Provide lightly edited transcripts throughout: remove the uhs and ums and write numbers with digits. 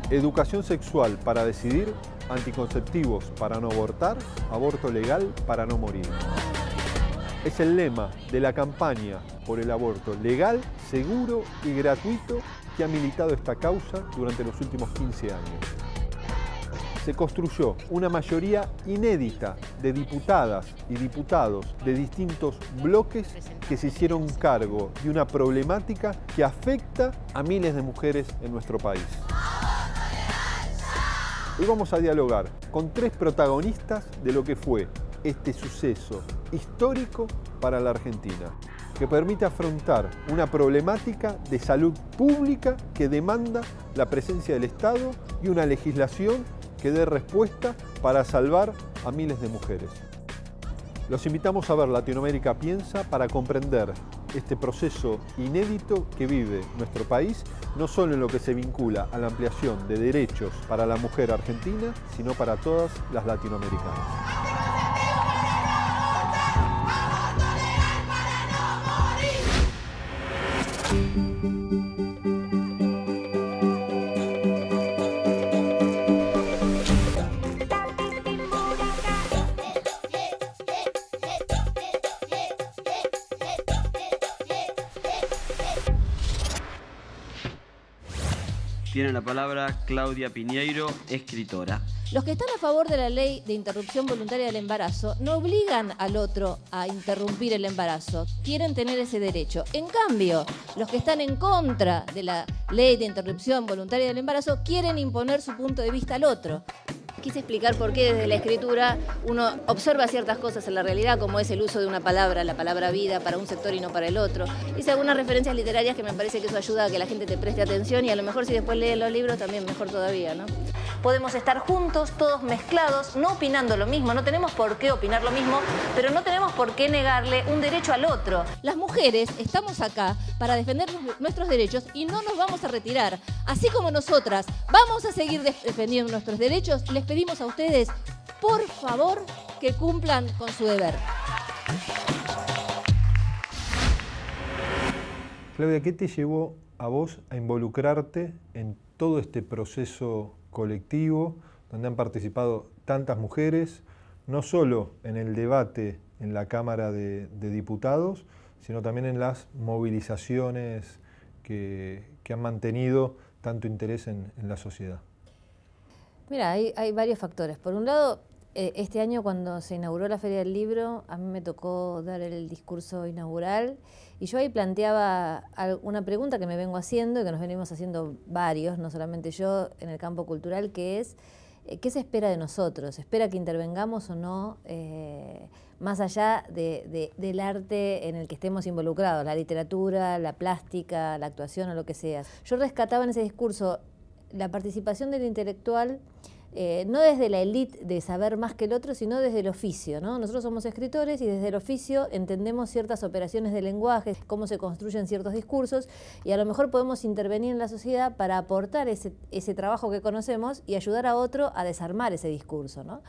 Educación sexual para decidir, anticonceptivos para no abortar, aborto legal para no morir. Es el lema de la campaña por el aborto legal, seguro y gratuito que ha militado esta causa durante los últimos 15 años. Se construyó una mayoría inédita de diputadas y diputados de distintos bloques que se hicieron cargo de una problemática que afecta a miles de mujeres en nuestro país. Hoy vamos a dialogar con 3 protagonistas de lo que fue este suceso histórico para la Argentina, que permite afrontar una problemática de salud pública que demanda la presencia del Estado y una legislación que dé respuesta para salvar a miles de mujeres. Los invitamos a ver Latinoamérica Piensa para comprender este proceso inédito que vive nuestro país, no solo en lo que se vincula a la ampliación de derechos para la mujer argentina, sino para todas las latinoamericanas. Tiene la palabra Claudia Piñeiro, escritora. Los que están a favor de la ley de interrupción voluntaria del embarazo no obligan al otro a interrumpir el embarazo, quieren tener ese derecho. En cambio, los que están en contra de la ley de interrupción voluntaria del embarazo quieren imponer su punto de vista al otro. Quise explicar por qué desde la escritura uno observa ciertas cosas en la realidad, como es el uso de una palabra, la palabra vida, para un sector y no para el otro. Hice algunas referencias literarias que me parece que eso ayuda a que la gente te preste atención y a lo mejor si después leen los libros también mejor todavía, ¿no? Podemos estar juntos, todos mezclados, no opinando lo mismo, no tenemos por qué opinar lo mismo, pero no tenemos por qué negarle un derecho al otro. Las mujeres estamos acá para defender nuestros derechos y no nos vamos a retirar. Así como nosotras vamos a seguir defendiendo nuestros derechos, les pedimos a ustedes, por favor, que cumplan con su deber. Claudia, ¿qué te llevó a vos a involucrarte en todo este proceso colectivo donde han participado tantas mujeres, no solo en el debate en la Cámara de Diputados, sino también en las movilizaciones que han mantenido tanto interés en la sociedad? Mira, hay varios factores. Por un lado, este año cuando se inauguró la Feria del Libro, a mí me tocó dar el discurso inaugural y yo ahí planteaba una pregunta que me vengo haciendo y que nos venimos haciendo varios, no solamente yo, en el campo cultural, que es ¿qué se espera de nosotros? ¿Se espera que intervengamos o no más allá del arte en el que estemos involucrados, la literatura, la plástica, la actuación o lo que sea? Yo rescataba en ese discurso la participación del intelectual, no desde la élite de saber más que el otro, sino desde el oficio, ¿no? Nosotros somos escritores y desde el oficio entendemos ciertas operaciones de lenguaje, cómo se construyen ciertos discursos y a lo mejor podemos intervenir en la sociedad para aportar ese trabajo que conocemos y ayudar a otro a desarmar ese discurso, ¿no?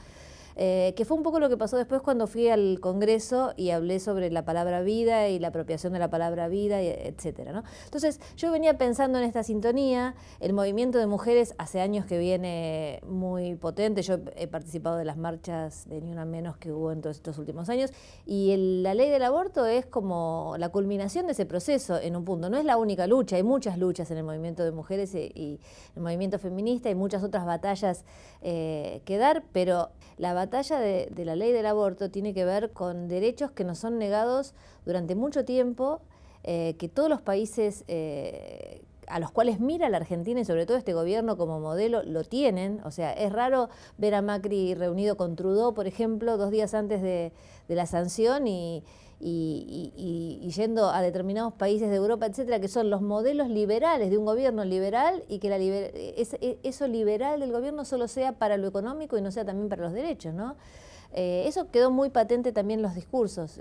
Que fue un poco lo que pasó después cuando fui al Congreso y hablé sobre la palabra vida y la apropiación de la palabra vida, etcétera, ¿no? Entonces, yo venía pensando en esta sintonía, el movimiento de mujeres hace años que viene muy potente, yo he participado de las marchas de Ni Una Menos que hubo en todos estos últimos años, y la ley del aborto es como la culminación de ese proceso en un punto, no es la única lucha, hay muchas luchas en el movimiento de mujeres y el movimiento feminista, hay muchas otras batallas que dar, pero la batalla de la ley del aborto tiene que ver con derechos que nos son negados durante mucho tiempo, que todos los países a los cuales mira la Argentina y sobre todo este gobierno como modelo lo tienen. O sea, es raro ver a Macri reunido con Trudeau, por ejemplo, 2 días antes de la sanción y yendo a determinados países de Europa, etcétera, que son los modelos liberales de un gobierno liberal y que eso liberal del gobierno solo sea para lo económico y no sea también para los derechos, ¿no? Eso quedó muy patente también en los discursos.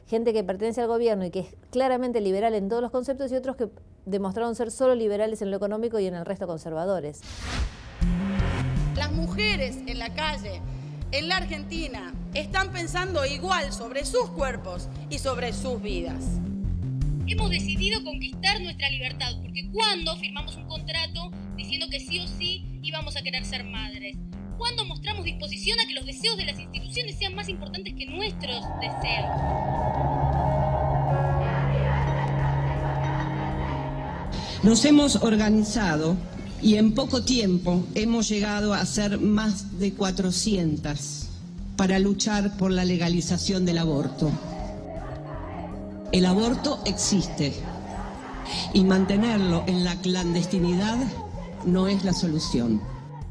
Gente que pertenece al gobierno y que es claramente liberal en todos los conceptos y otros que demostraron ser solo liberales en lo económico y en el resto conservadores. Las mujeres en la calle, en la Argentina, están pensando igual sobre sus cuerpos y sobre sus vidas. Hemos decidido conquistar nuestra libertad, porque cuando firmamos un contrato diciendo que sí o sí y vamos a querer ser madres? ¿Cuándo mostramos disposición a que los deseos de las instituciones sean más importantes que nuestros deseos? Nos hemos organizado y en poco tiempo hemos llegado a ser más de 400 para luchar por la legalización del aborto. El aborto existe y mantenerlo en la clandestinidad no es la solución.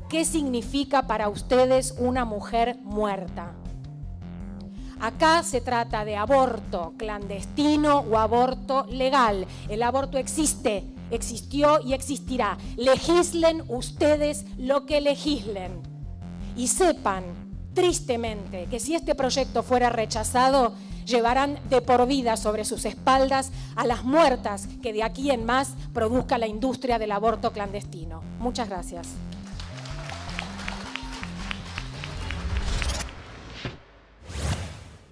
¿Qué significa para ustedes una mujer muerta? Acá se trata de aborto clandestino o aborto legal. El aborto existe, existió y existirá. Legislen ustedes lo que legislen. Y sepan, tristemente, que si este proyecto fuera rechazado, llevarán de por vida sobre sus espaldas a las muertas que de aquí en más produzca la industria del aborto clandestino. Muchas gracias.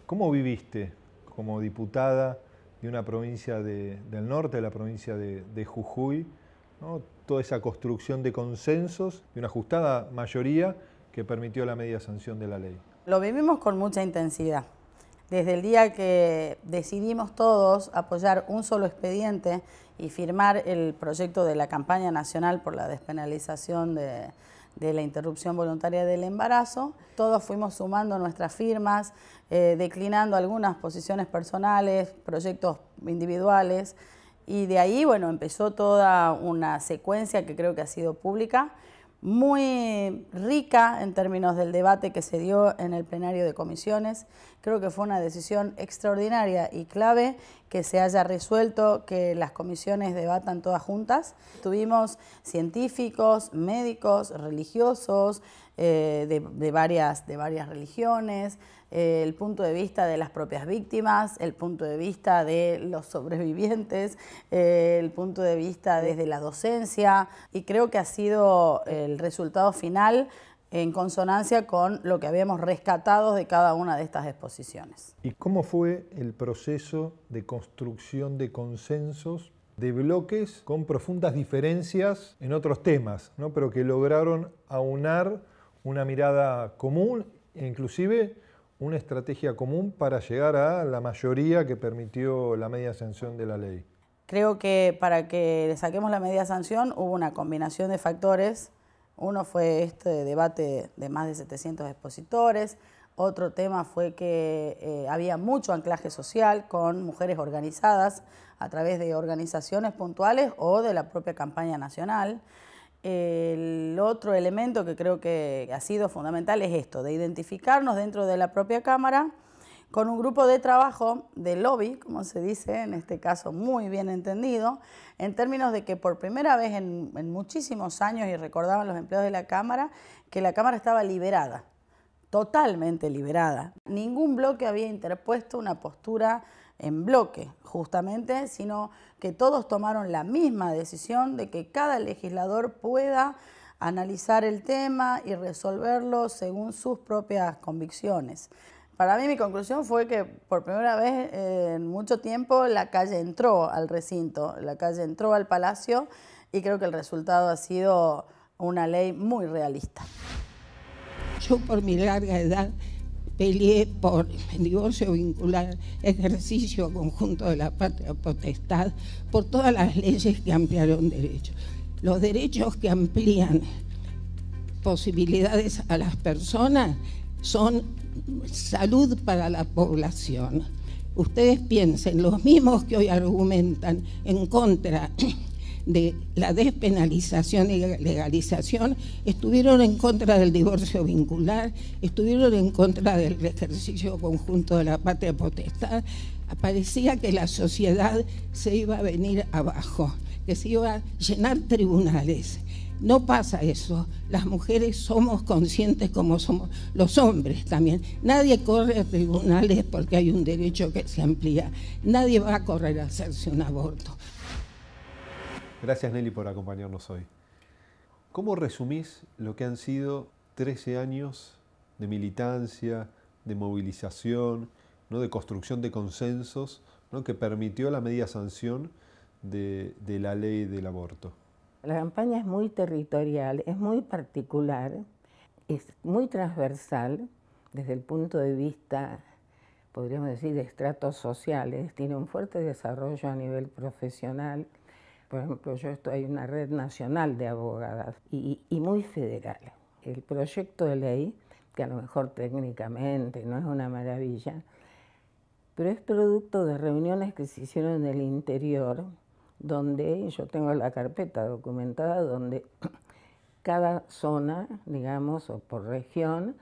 ¿Cómo viviste como diputada de una provincia del norte, de la provincia de Jujuy, ¿no? Toda esa construcción de consensos y una ajustada mayoría que permitió la media sanción de la ley? Lo vivimos con mucha intensidad. Desde el día que decidimos todos apoyar un solo expediente y firmar el proyecto de la campaña nacional por la despenalización de la interrupción voluntaria del embarazo, todos fuimos sumando nuestras firmas, declinando algunas posiciones personales, proyectos individuales, y de ahí, bueno, empezó toda una secuencia que creo que ha sido pública, muy rica en términos del debate que se dio en el plenario de comisiones. Creo que fue una decisión extraordinaria y clave que se haya resuelto que las comisiones debatan todas juntas. Tuvimos científicos, médicos, religiosos, de varias religiones, el punto de vista de las propias víctimas, el punto de vista de los sobrevivientes, el punto de vista desde la docencia, y creo que ha sido el resultado final en consonancia con lo que habíamos rescatado de cada una de estas exposiciones. ¿Y cómo fue el proceso de construcción de consensos, de bloques con profundas diferencias en otros temas, ¿no? Pero que lograron aunar una mirada común e inclusive una estrategia común para llegar a la mayoría que permitió la media sanción de la ley? Creo que para que saquemos la media sanción hubo una combinación de factores. Uno fue este debate de más de 700 expositores. Otro tema fue que había mucho anclaje social con mujeres organizadas a través de organizaciones puntuales o de la propia campaña nacional. El otro elemento que creo que ha sido fundamental es esto, de identificarnos dentro de la propia Cámara con un grupo de trabajo, de lobby, como se dice, en este caso muy bien entendido, en términos de que por primera vez en muchísimos años, y recordaban los empleados de la Cámara, que la Cámara estaba liberada, totalmente liberada. Ningún bloque había interpuesto una postura en bloque, justamente, sino que todos tomaron la misma decisión de que cada legislador pueda analizar el tema y resolverlo según sus propias convicciones. Para mí mi conclusión fue que por primera vez en mucho tiempo la calle entró al recinto, la calle entró al Palacio, y creo que el resultado ha sido una ley muy realista. Yo por mi larga edad peleé por el divorcio vincular, ejercicio conjunto de la patria potestad, por todas las leyes que ampliaron derechos. Los derechos que amplían posibilidades a las personas son salud para la población. Ustedes piensen, los mismos que hoy argumentan en contra de la despenalización y legalización estuvieron en contra del divorcio vincular, estuvieron en contra del ejercicio conjunto de la patria potestad. Parecía que la sociedad se iba a venir abajo, que se iba a llenar tribunales. No pasa eso. Las mujeres somos conscientes como somos los hombres también. Nadie corre a tribunales porque hay un derecho que se amplía. Nadie va a correr a hacerse un aborto. Gracias, Nelly, por acompañarnos hoy. ¿Cómo resumís lo que han sido 13 años de militancia, de movilización, ¿no? de construcción de consensos, ¿no? que permitió la media sanción de la ley del aborto? La campaña es muy territorial, es muy particular, es muy transversal desde el punto de vista, podríamos decir, de estratos sociales. Tiene un fuerte desarrollo a nivel profesional. Por ejemplo, hay una red nacional de abogadas y muy federal. El proyecto de ley, que a lo mejor técnicamente no es una maravilla, pero es producto de reuniones que se hicieron en el interior, donde yo tengo la carpeta documentada, donde cada zona, digamos, o por región,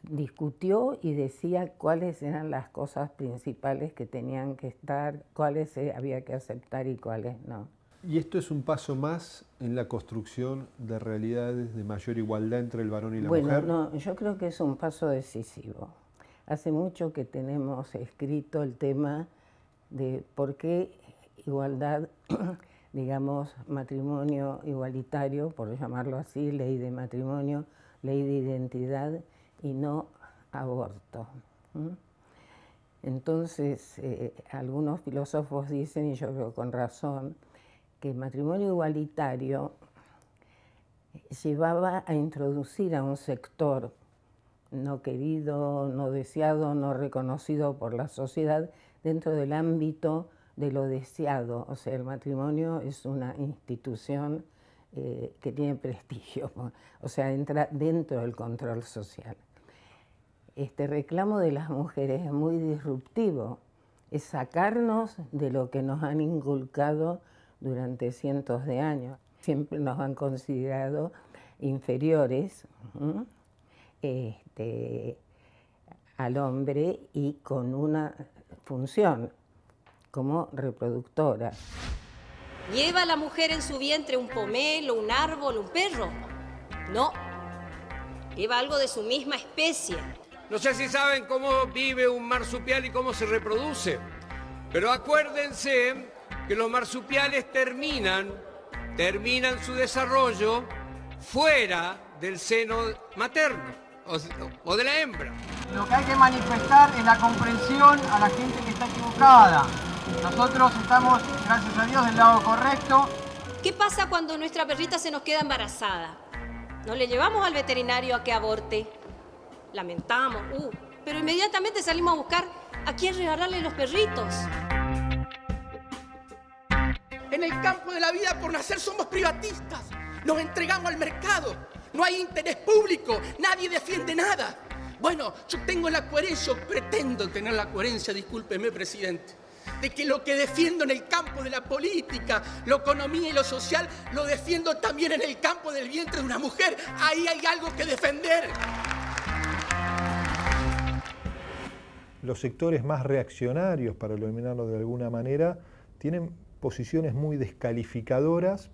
discutió y decía cuáles eran las cosas principales que tenían que estar, cuáles había que aceptar y cuáles no. ¿Y esto es un paso más en la construcción de realidades de mayor igualdad entre el varón y la mujer? Bueno, no, yo creo que es un paso decisivo. Hace mucho que tenemos escrito el tema de por qué igualdad, digamos, matrimonio igualitario, por llamarlo así, ley de matrimonio, ley de identidad y no aborto. Entonces, algunos filósofos dicen, y yo creo con razón, que el matrimonio igualitario llevaba a introducir a un sector no querido, no deseado, no reconocido por la sociedad dentro del ámbito de lo deseado. O sea, el matrimonio es una institución que tiene prestigio, o sea, entra dentro del control social. Este reclamo de las mujeres es muy disruptivo, es sacarnos de lo que nos han inculcado durante cientos de años. Siempre nos han considerado inferiores al hombre y con una función como reproductora. ¿Lleva la mujer en su vientre un pomelo, un árbol, un perro? No. Lleva algo de su misma especie. No sé si saben cómo vive un marsupial y cómo se reproduce, pero acuérdense que los marsupiales terminan su desarrollo fuera del seno materno o de la hembra. Lo que hay que manifestar es la comprensión a la gente que está equivocada. Nosotros estamos, gracias a Dios, del lado correcto. ¿Qué pasa cuando nuestra perrita se nos queda embarazada? ¿No le llevamos al veterinario a que aborte? Lamentamos, pero inmediatamente salimos a buscar a quién regalarle los perritos. En el campo de la vida por nacer somos privatistas. Nos entregamos al mercado. No hay interés público. Nadie defiende nada. Bueno, yo tengo la coherencia, o pretendo tener la coherencia, discúlpeme, presidente, de que lo que defiendo en el campo de la política, la economía y lo social, lo defiendo también en el campo del vientre de una mujer. Ahí hay algo que defender. Los sectores más reaccionarios, para eliminarlo de alguna manera, tienen posiciones muy descalificadoras,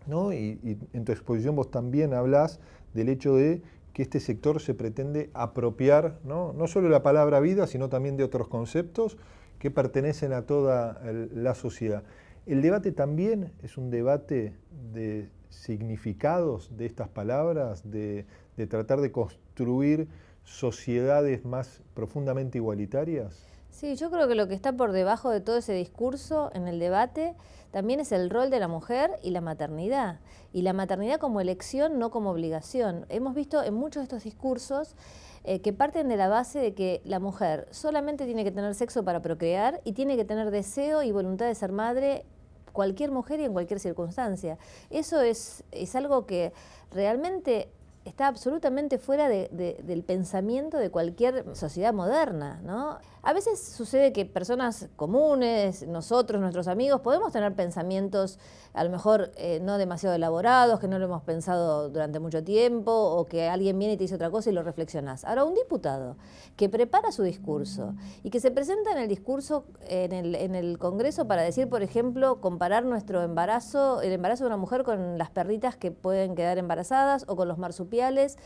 ¿no? Y en tu exposición vos también hablás del hecho de que este sector se pretende apropiar, no solo la palabra vida, sino también de otros conceptos que pertenecen a toda la sociedad. El debate también es un debate de significados de estas palabras, de tratar de construir sociedades más profundamente igualitarias. Sí, yo creo que lo que está por debajo de todo ese discurso en el debate también es el rol de la mujer y la maternidad. Y la maternidad como elección, no como obligación. Hemos visto en muchos de estos discursos que parten de la base de que la mujer solamente tiene que tener sexo para procrear y tiene que tener deseo y voluntad de ser madre cualquier mujer y en cualquier circunstancia. Eso es algo que realmente está absolutamente fuera del pensamiento de cualquier sociedad moderna, ¿no? A veces sucede que personas comunes, nosotros, nuestros amigos, podemos tener pensamientos a lo mejor no demasiado elaborados, que no lo hemos pensado durante mucho tiempo, o que alguien viene y te dice otra cosa y lo reflexionás. Ahora, un diputado que prepara su discurso y que se presenta en el discurso en el Congreso para decir, por ejemplo, comparar nuestro embarazo, el embarazo de una mujer con las perritas que pueden quedar embarazadas o con los marsupiales,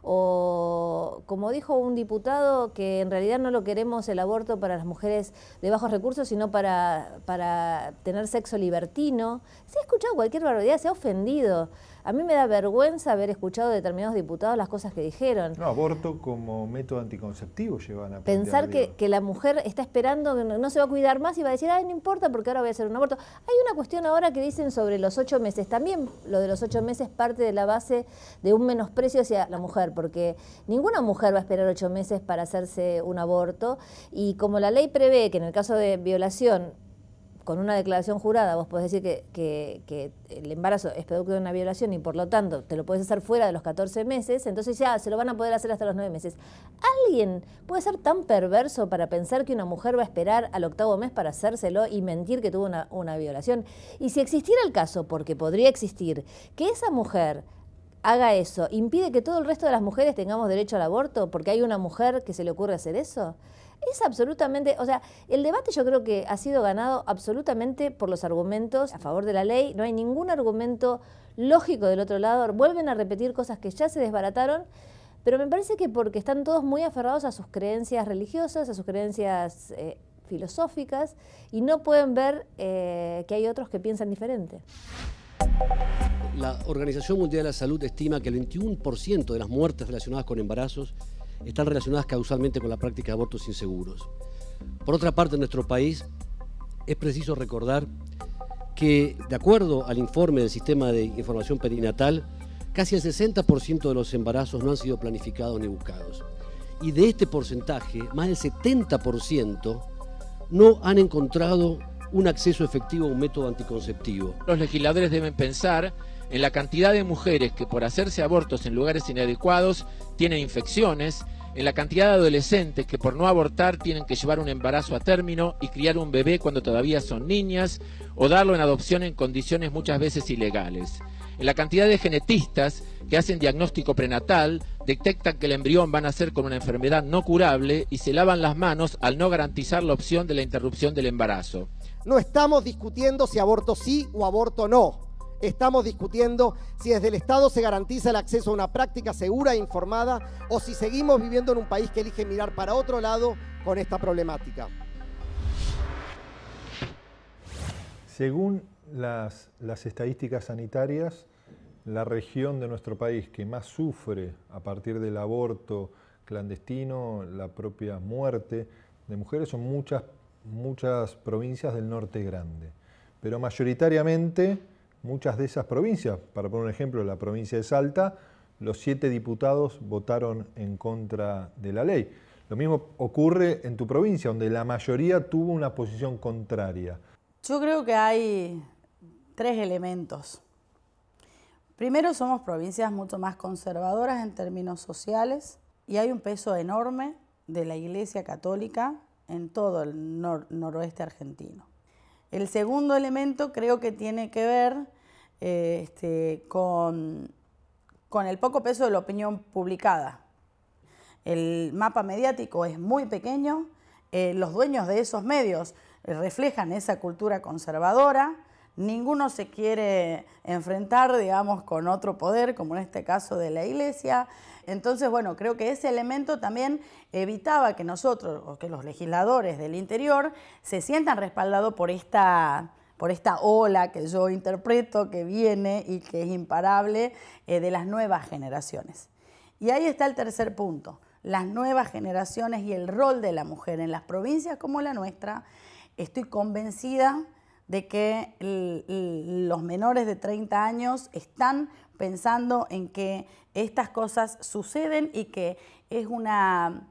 o como dijo un diputado, que en realidad no lo queremos el aborto para las mujeres de bajos recursos, sino para tener sexo libertino. Se ha escuchado cualquier barbaridad, se ha ofendido A mí me da vergüenza haber escuchado de determinados diputados las cosas que dijeron. No, aborto como método anticonceptivo llevan a Pensar que la mujer está esperando, que no se va a cuidar más y va a decir, ay, no importa porque ahora voy a hacer un aborto. Hay una cuestión ahora que dicen sobre los 8 meses. También lo de los 8 meses parte de la base de un menosprecio hacia la mujer, porque ninguna mujer va a esperar 8 meses para hacerse un aborto. Y como la ley prevé que en el caso de violación, con una declaración jurada, vos podés decir que el embarazo es producto de una violación y por lo tanto te lo podés hacer fuera de los 14 meses, entonces ya se lo van a poder hacer hasta los 9 meses. ¿Alguien puede ser tan perverso para pensar que una mujer va a esperar al 8º mes para hacérselo y mentir que tuvo una violación? Y si existiera el caso, porque podría existir, que esa mujer haga eso, ¿impide que todo el resto de las mujeres tengamos derecho al aborto porque hay una mujer que se le ocurre hacer eso? Es absolutamente, o sea, el debate yo creo que ha sido ganado absolutamente por los argumentos a favor de la ley. No hay ningún argumento lógico del otro lado. Vuelven a repetir cosas que ya se desbarataron, pero me parece que porque están todos muy aferrados a sus creencias religiosas, a sus creencias filosóficas, y no pueden ver que hay otros que piensan diferente. La Organización Mundial de la Salud estima que el 21% de las muertes relacionadas con embarazos están relacionadas causalmente con la práctica de abortos inseguros. Por otra parte, en nuestro país es preciso recordar que, de acuerdo al informe del Sistema de Información Perinatal, casi el 60% de los embarazos no han sido planificados ni buscados. Y de este porcentaje, más del 70% no han encontrado un acceso efectivo a un método anticonceptivo. Los legisladores deben pensar en la cantidad de mujeres que por hacerse abortos en lugares inadecuados tienen infecciones, en la cantidad de adolescentes que por no abortar tienen que llevar un embarazo a término y criar un bebé cuando todavía son niñas, o darlo en adopción en condiciones muchas veces ilegales. En la cantidad de genetistas que hacen diagnóstico prenatal, detectan que el embrión va a nacer con una enfermedad no curable y se lavan las manos al no garantizar la opción de la interrupción del embarazo. No estamos discutiendo si aborto sí o aborto no. Estamos discutiendo si desde el Estado se garantiza el acceso a una práctica segura e informada o si seguimos viviendo en un país que elige mirar para otro lado con esta problemática. Según las estadísticas sanitarias, la región de nuestro país que más sufre a partir del aborto clandestino, la propia muerte de mujeres, son muchas provincias del norte grande. Pero mayoritariamente muchas de esas provincias, para poner un ejemplo, la provincia de Salta, los 7 diputados votaron en contra de la ley. Lo mismo ocurre en tu provincia, donde la mayoría tuvo una posición contraria. Yo creo que hay 3 elementos. Primero, somos provincias mucho más conservadoras en términos sociales y hay un peso enorme de la Iglesia Católica en todo el noroeste argentino. El segundo elemento creo que tiene que ver con el poco peso de la opinión publicada. El mapa mediático es muy pequeño, los dueños de esos medios reflejan esa cultura conservadora, ninguno se quiere enfrentar, digamos, con otro poder, como en este caso de la Iglesia. Entonces, bueno, creo que ese elemento también evitaba que nosotros, o que los legisladores del interior, se sientan respaldados por esta ola que yo interpreto, que viene y que es imparable, de las nuevas generaciones. Y ahí está el tercer punto, las nuevas generaciones y el rol de la mujer en las provincias como la nuestra. Estoy convencida de que los menores de 30 años están pensando en que estas cosas suceden y que es una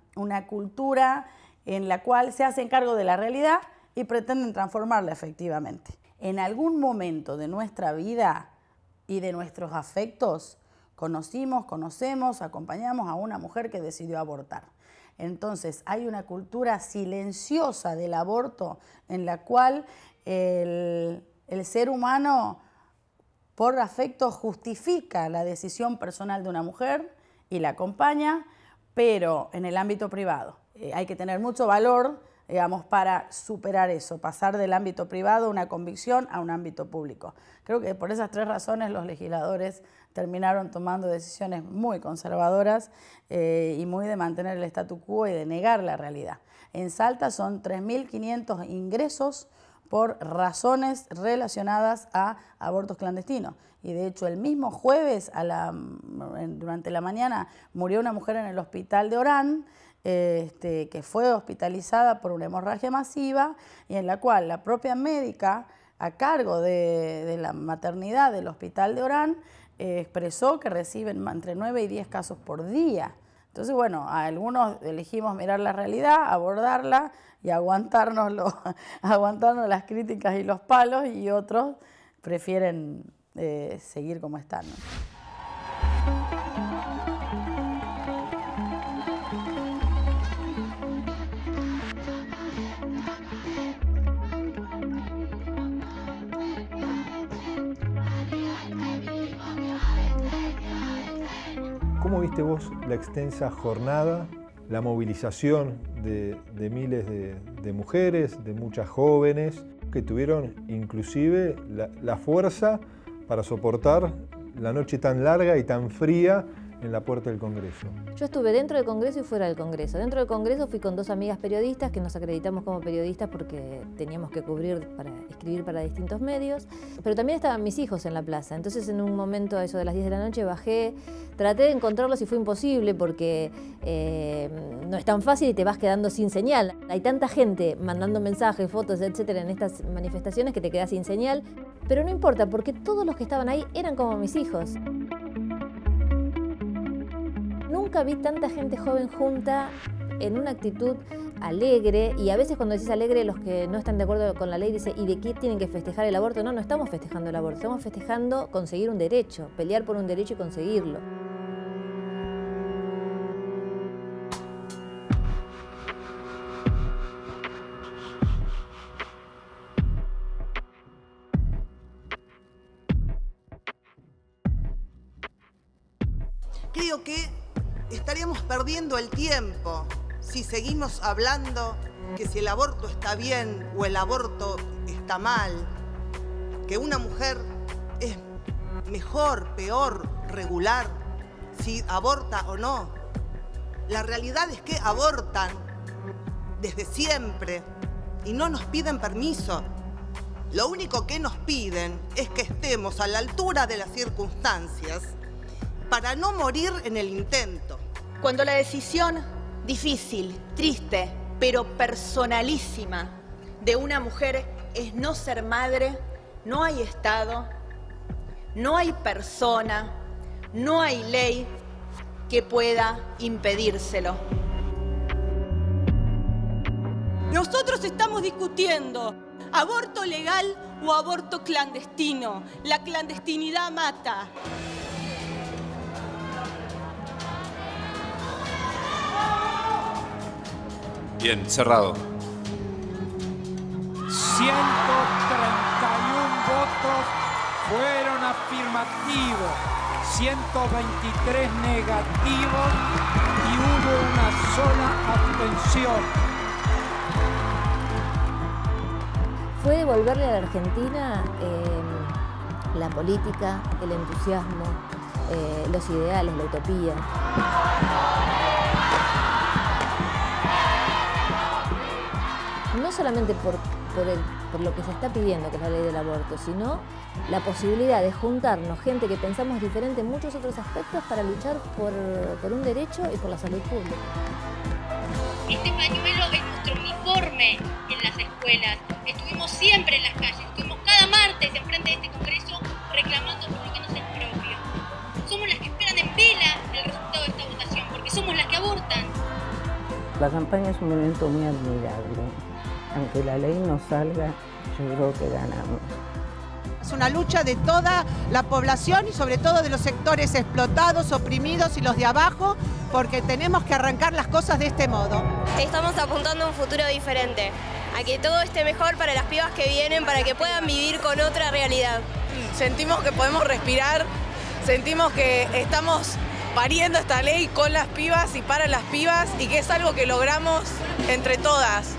cultura en la cual se hacen cargo de la realidad y pretenden transformarla efectivamente. En algún momento de nuestra vida y de nuestros afectos, conocemos, acompañamos a una mujer que decidió abortar. Entonces, hay una cultura silenciosa del aborto en la cual el ser humano, por afecto, justifica la decisión personal de una mujer y la acompaña, pero en el ámbito privado. Hay que tener mucho valor, digamos, para superar eso, pasar del ámbito privado, una convicción, a un ámbito público. Creo que por esas 3 razones los legisladores terminaron tomando decisiones muy conservadoras y muy de mantener el statu quo y de negar la realidad. En Salta son 3.500 ingresos por razones relacionadas a abortos clandestinos. Y de hecho el mismo jueves durante la mañana murió una mujer en el hospital de Orán, que fue hospitalizada por una hemorragia masiva y en la cual la propia médica a cargo de la maternidad del hospital de Orán expresó que reciben entre 9 y 10 casos por día. Entonces, bueno, algunos elegimos mirar la realidad, abordarla y aguantarnos las críticas y los palos, y otros prefieren seguir como están, ¿no? ¿Cómo viste vos la extensa jornada, la movilización de miles de mujeres, de muchas jóvenes, que tuvieron inclusive la fuerza para soportar la noche tan larga y tan fría en la puerta del Congreso? Yo estuve dentro del Congreso y fuera del Congreso. Dentro del Congreso fui con 2 amigas periodistas que nos acreditamos como periodistas porque teníamos que escribir para distintos medios, pero también estaban mis hijos en la plaza. Entonces en un momento, a eso de las 10 de la noche, bajé, traté de encontrarlos y fue imposible porque no es tan fácil y te vas quedando sin señal. Hay tanta gente mandando mensajes, fotos, etcétera, en estas manifestaciones que te quedas sin señal, pero no importa porque todos los que estaban ahí eran como mis hijos. Nunca vi tanta gente joven junta en una actitud alegre, y a veces cuando decís alegre, los que no están de acuerdo con la ley dicen ¿y de qué tienen que festejar el aborto? No, no estamos festejando el aborto, estamos festejando conseguir un derecho, pelear por un derecho y conseguirlo. Creo que estaríamos perdiendo el tiempo si seguimos hablando que si el aborto está bien o el aborto está mal, que una mujer es mejor, peor, regular, si aborta o no. La realidad es que abortan desde siempre y no nos piden permiso. Lo único que nos piden es que estemos a la altura de las circunstancias para no morir en el intento. Cuando la decisión difícil, triste, pero personalísima de una mujer es no ser madre, no hay Estado, no hay persona, no hay ley que pueda impedírselo. Nosotros estamos discutiendo aborto legal o aborto clandestino. La clandestinidad mata. Bien, cerrado. 131 votos fueron afirmativos, 123 negativos y hubo una sola abstención. Fue devolverle a la Argentina la política, el entusiasmo, los ideales, la utopía. No solamente por lo que se está pidiendo, que es la ley del aborto, sino la posibilidad de juntarnos gente que pensamos diferente en muchos otros aspectos para luchar por un derecho y por la salud pública. Este pañuelo es nuestro uniforme en las escuelas. Estuvimos siempre en las calles, estuvimos cada martes enfrente de este Congreso reclamando por lo que nos es propio. Somos las que esperan en vela el resultado de esta votación, porque somos las que abortan. La campaña es un evento muy admirable. Aunque la ley no salga, yo creo que ganamos. Es una lucha de toda la población y sobre todo de los sectores explotados, oprimidos y los de abajo, porque tenemos que arrancar las cosas de este modo. Estamos apuntando a un futuro diferente, a que todo esté mejor para las pibas que vienen, para que puedan vivir con otra realidad. Sentimos que podemos respirar, sentimos que estamos pariendo esta ley con las pibas y para las pibas y que es algo que logramos entre todas.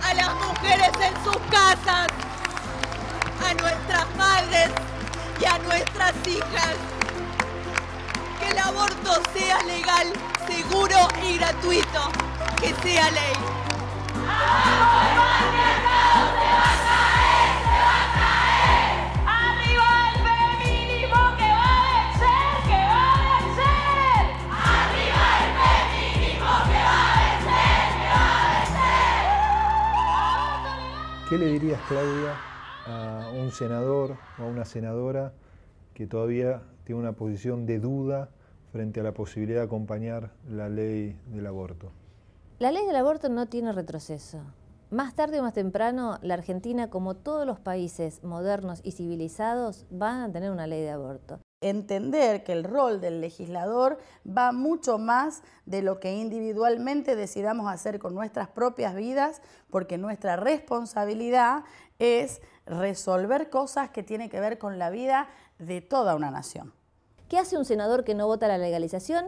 A las mujeres en sus casas, a nuestras madres y a nuestras hijas. Que el aborto sea legal, seguro y gratuito. Que sea ley. ¡Vamos, ¿Qué le dirías, Claudia, a un senador o a una senadora que todavía tiene una posición de duda frente a la posibilidad de acompañar la ley del aborto? La ley del aborto no tiene retroceso. Más tarde o más temprano, la Argentina, como todos los países modernos y civilizados, van a tener una ley de aborto. Entender que el rol del legislador va mucho más de lo que individualmente decidamos hacer con nuestras propias vidas, porque nuestra responsabilidad es resolver cosas que tienen que ver con la vida de toda una nación. ¿Qué hace un senador que no vota la legalización?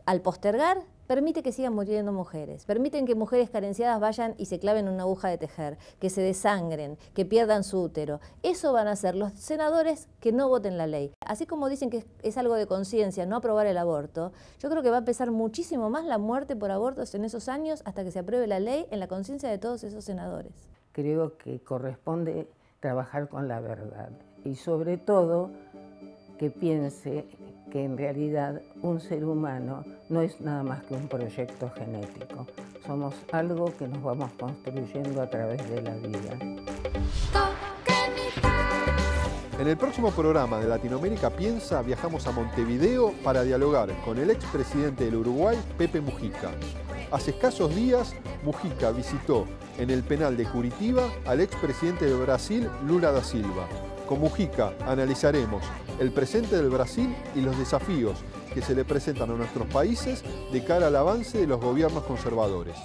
Al postergar, permite que sigan muriendo mujeres, permiten que mujeres carenciadas vayan y se claven una aguja de tejer, que se desangren, que pierdan su útero. Eso van a hacer los senadores que no voten la ley. Así como dicen que es algo de conciencia no aprobar el aborto, yo creo que va a pesar muchísimo más la muerte por abortos en esos años hasta que se apruebe la ley en la conciencia de todos esos senadores. Creo que corresponde trabajar con la verdad y sobre todo que piense que en realidad un ser humano no es nada más que un proyecto genético. Somos algo que nos vamos construyendo a través de la vida. En el próximo programa de Latinoamérica Piensa viajamos a Montevideo para dialogar con el expresidente del Uruguay, Pepe Mujica. Hace escasos días, Mujica visitó en el penal de Curitiba al expresidente de Brasil, Lula da Silva. Con Mujica analizaremos el presente del Brasil y los desafíos que se le presentan a nuestros países de cara al avance de los gobiernos conservadores.